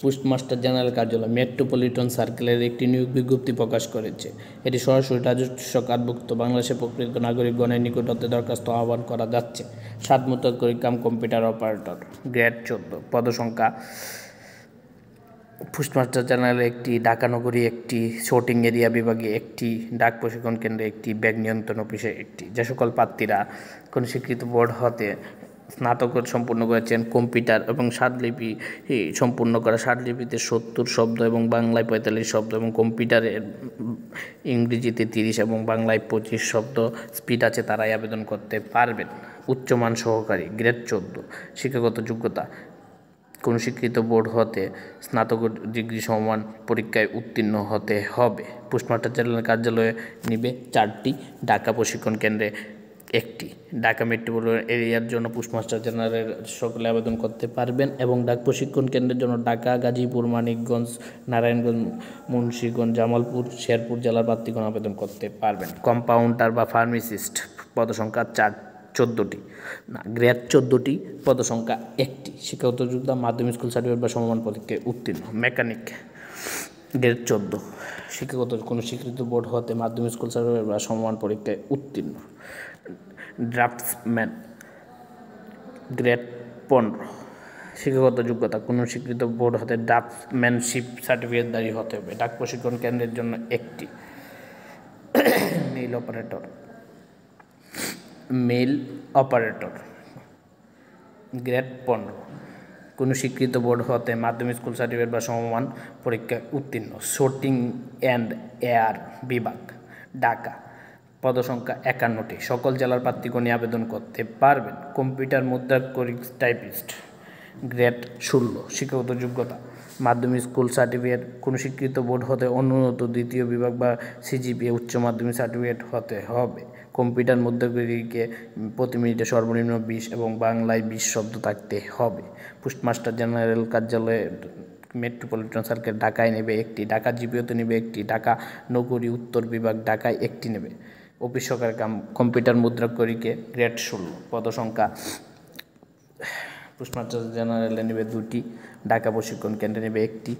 Postmaster general কার্যালয় metropolitan সার্কেলের একটি নিয়োগ বিজ্ঞপ্তি প্রকাশ করেছে। এটি সরাসরি রাজস্ব কার্ডভুক্ত বাংলাদেশের প্রকৃত নাগরিকগণের নিকট হতে দরখাস্ত আহ্বান করা যাচ্ছে। সাতমুদ্রাক্ষরিক কাম কম্পিউটার অপারেটর, গ্রেড 14, পদসংখ্যা পোস্টমাস্টার জেনারেল একটি, ঢাকা নগরী একটি, শোটিং এরিয়া বিভাগে একটি, ডাক প্রশিক্ষণ কেন্দ্রে একটি, ব্যাগ নিয়ন্ত্রণ অফিসে একটি। যে সকল প্রার্থীরা কোনো স্বীকৃত বোর্ড হতে স্নাতক সম্পূর্ণ করেছেন, কম্পিউটার এবং ষাটলিপি সম্পূর্ণ করা, ষাটলিপিতে 70 শব্দ এবং বাংলায় 45 শব্দ এবং কম্পিউটারে ইংরেজিতে 30 এবং বাংলায় 25 শব্দ স্পিড আছে, তারাই আবেদন করতে পারবেন। উচ্চমান সহকারী, গ্রেড 14, শিক্ষাগত যোগ্যতা কোনো স্বীকৃত বোর্ড হতে স্নাতক ডিগ্রি সমান পরীক্ষায় উত্তীর্ণ হতে হবে। পোস্টমাস্টার জেনারেল কার্যালয়ে নিবে 4টি, ঢাকা প্রশিক্ষণ কেন্দ্রে একটি। ঢাকা মেট্রোপলিটন এরিয়ার জন্য পোস্টমাস্টার জেনারেল সকলে আবেদন করতে পারবেন এবং ডাক প্রশিক্ষণ কেন্দ্রের জন্য ঢাকা, গাজীপুর, মানিকগঞ্জ, নারায়ণগঞ্জ, মুন্সিগঞ্জ, জামালপুর, শেরপুর জেলার প্রার্থীগণ আবেদন করতে পারবেন। কম্পাউন্ডার বা ফার্মাসিস্ট, পদসংখ্যা 14টি, গ্রেড 14টি, পদসংখ্যা 1টি। শিক্ষাগত যোগ্যতা মাধ্যমিক স্কুল সার্টিফিকেট বা সমমান পরীক্ষায় উত্তীর্ণ। মেকানিক, গ্রেড 14, শিক্ষাগত কোনো স্বীকৃত বোর্ড হতে মাধ্যমিক স্কুল সার্টিফিকেট বা সমমান পরীক্ষায় উত্তীর্ণ। ড্রাফটসম্যান, গ্রেড 15, শিক্ষাগত যোগ্যতা কোনো স্বীকৃত বোর্ড হতে ড্রাফটসম্যানশিপ সার্টিফিকেটধারী হতে হবে। ডাক প্রশিক্ষণ কেন্দ্রের জন্য একটি। মেল অপারেটর, গ্রেড 15, কোনো স্বীকৃত বোর্ড হতে মাধ্যমিক স্কুল সার্টিফিকেট বা সমমান পরীক্ষায় উত্তীর্ণ। শোটিং অ্যান্ড এয়ার বিভাগ, ঢাকা, পদসংখ্যা 51টি। সকল জেলার প্রার্থীগণই আবেদন করতে পারবেন। কম্পিউটার মুদ্রাক্ষরিক টাইপিস্ট, গ্রেড 16, শিক্ষাগত যোগ্যতা মাধ্যমিক স্কুল সার্টিফিকেট কোনো স্বীকৃত বোর্ড হতে অনুন্নত দ্বিতীয় বিভাগ বা সিজিপিএ উচ্চ মাধ্যমিক সার্টিফিকেট হতে হবে। কম্পিউটার মুদ্রাক্ষরিকে প্রতি মিনিটে সর্বনিম্ন 20 এবং বাংলায় 20 শব্দ থাকতে হবে। পোস্টমাস্টার জেনারেল কার্যালয়ে মেট্রোপলিটন সার্কেল ঢাকায় নেবে একটি, ঢাকা জিপিওতে নেবে একটি, ঢাকা নগরী উত্তর বিভাগ ঢাকায় একটি নেবে। অফিস সহকারী কাম কম্পিউটার মুদ্রাক্ষরিকে গ্রেড 16, পদসংখ্যা পোস্টমাস্টার জেনারেলে নেবে 2টি, ঢাকা প্রশিক্ষণ কেন্দ্রে নেবে একটি,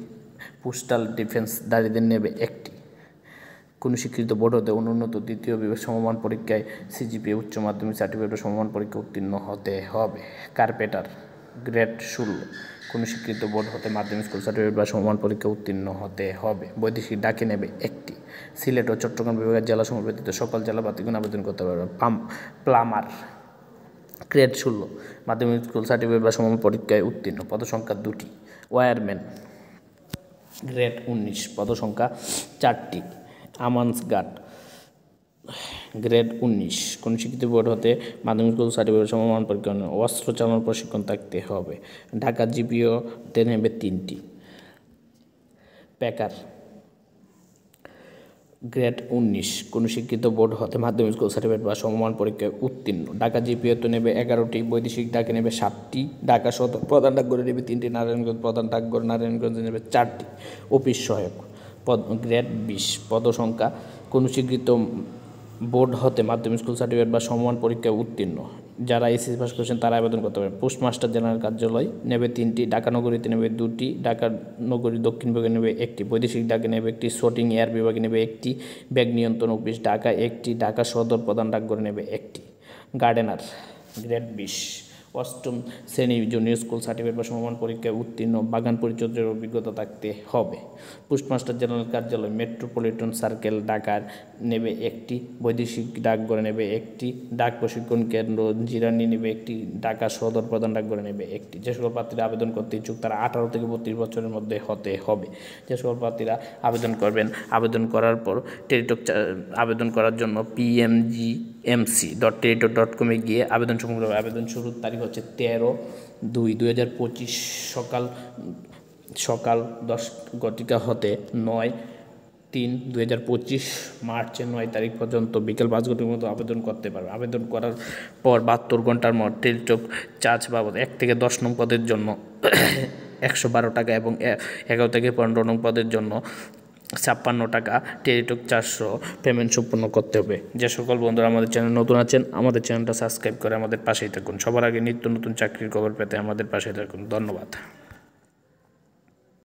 পোস্টাল ডিফেন্সধারীদের নেবে একটি। কোনো স্বীকৃত বোর্ড হতে অনুন্নত দ্বিতীয় বিভাগ সমমান পরীক্ষায় সিজিপিএ উচ্চ মাধ্যমিক সার্টিফিকেট সমমান পরীক্ষা উত্তীর্ণ হতে হবে। কার্পেটার, গ্রেড 16, কোনো স্বীকৃত বোর্ড হতে মাধ্যমিক স্কুল সার্টিফিকেট বা সমমান পরীক্ষা উত্তীর্ণ হতে হবে। বৈদেশিক ডাকে নেবে একটি। সিলেট ও চট্টগ্রাম বিভাগের জেলাসমূহ ব্যতীত সকল জেলা প্রার্থীগণ আবেদন করতে পারবে। প্লামার, গ্রেড 16, মাধ্যমিক স্কুল সার্টিফিকেট বা সমমান পরীক্ষায় উত্তীর্ণ, পদসংখ্যা 2টি। ওয়্যারম্যান, গ্রেড 19, পদসংখ্যা 4টি। আমানস গার্ড, গ্রেড 19, কোনো স্বীকৃত বোর্ড হতে মাধ্যমিক স্কুল সার্টিফিকেট সমমান পরীক্ষা, অস্ত্র চালানোর প্রশিক্ষণ থাকতে হবে। ঢাকা জিপিওতে নেবে 3টি। প্যাকার, গ্রেড 19, কোনো স্বীকৃত বোর্ড হতে মাধ্যমিক স্কুল সার্টিফিকেট বা সমমান পরীক্ষায় উত্তীর্ণ। ঢাকা জিপিওতে নেবে 11টি। বৈদেশিক ডাকে নেবে 7টি। ঢাকা সদর প্রধান ডাকঘরে নেবে 3টি। নারায়ণগঞ্জ প্রধান ডাকঘর নারায়ণগঞ্জে নেবে 4টি। অফিস সহায়ক, গ্রেড 20, পদসংখ্যা কোনো স্বীকৃত বোর্ড হতে মাধ্যমিক স্কুল সার্টিফিকেট বা সমমান পরীক্ষায় উত্তীর্ণ, যারা এসএসসি পাস করেছেন তারা আবেদন করতে পারেন। পোস্টমাস্টার জেনারেল কার্যালয় নেবে 3টি, ঢাকা নগরীতে নেবে 2টি, ঢাকা নগরী দক্ষিণ বিভাগে নেবে 1টি, বৈদেশিক ডাকে নেবে 1টি, শোটিং এয়ার বিভাগে নেবে 1টি, ব্যাগ নিয়ন্ত্রণ অফিস ঢাকা 1টি, ঢাকা সদর প্রধান ডাকঘরে নেবে 1টি। গার্ডেনার, গ্রেড 20, 8ম শ্রেণী জুনিয়র স্কুল সার্টিফিকেট বা সমমান পরীক্ষায় উত্তীর্ণ, বাগান পরিচর্যার অভিজ্ঞতা থাকতে হবে। পোস্টমাস্টার জেনারেল কার্যালয় মেট্রোপলিটন সার্কেল ঢাকার নেবে 1টি, বৈদেশিক ডাকঘরে নেবে 1টি, ডাক প্রশিক্ষণ কেন্দ্র জিরানি নেবে 1টি, ঢাকা সদর প্রধান ডাকঘরে নেবে 1টি। যে সকল প্রার্থীরা আবেদন করতে ইচ্ছুক তারা 18 থেকে 32 বছরের মধ্যে হতে হবে। যে সকল প্রার্থীরা আবেদন করবেন, আবেদন করার পর টেলিটক আবেদন করার জন্য pmgmc.teletalk.com গিয়ে আবেদন সংগ্রহ। আবেদন শুরুর তারিখ হচ্ছে 13/2/2025 সকাল 10 ঘটিকা হতে 9/3/2025 মার্চের 9 তারিখ পর্যন্ত বিকেল 5 ঘটিকার মতো আবেদন করতে পারবে। আবেদন করার পর 72 ঘন্টার মধ্যে টেলিটক চার্জ বাবদ 1 থেকে 10 নং পদের জন্য 112 টাকা এবং 11 থেকে 15 নং পদের জন্য 56 টাকা টেলিটক 400 পেমেন্ট সম্পূর্ণ করতে হবে। যে সকল বন্ধুরা আমাদের চ্যানেল নতুন আছেন, আমাদের চ্যানেলটা সাবস্ক্রাইব করে আমাদের পাশেই থাকুন। সবার আগে নিত্য নতুন চাকরির খবর পেতে আমাদের পাশে থাকুন। ধন্যবাদ।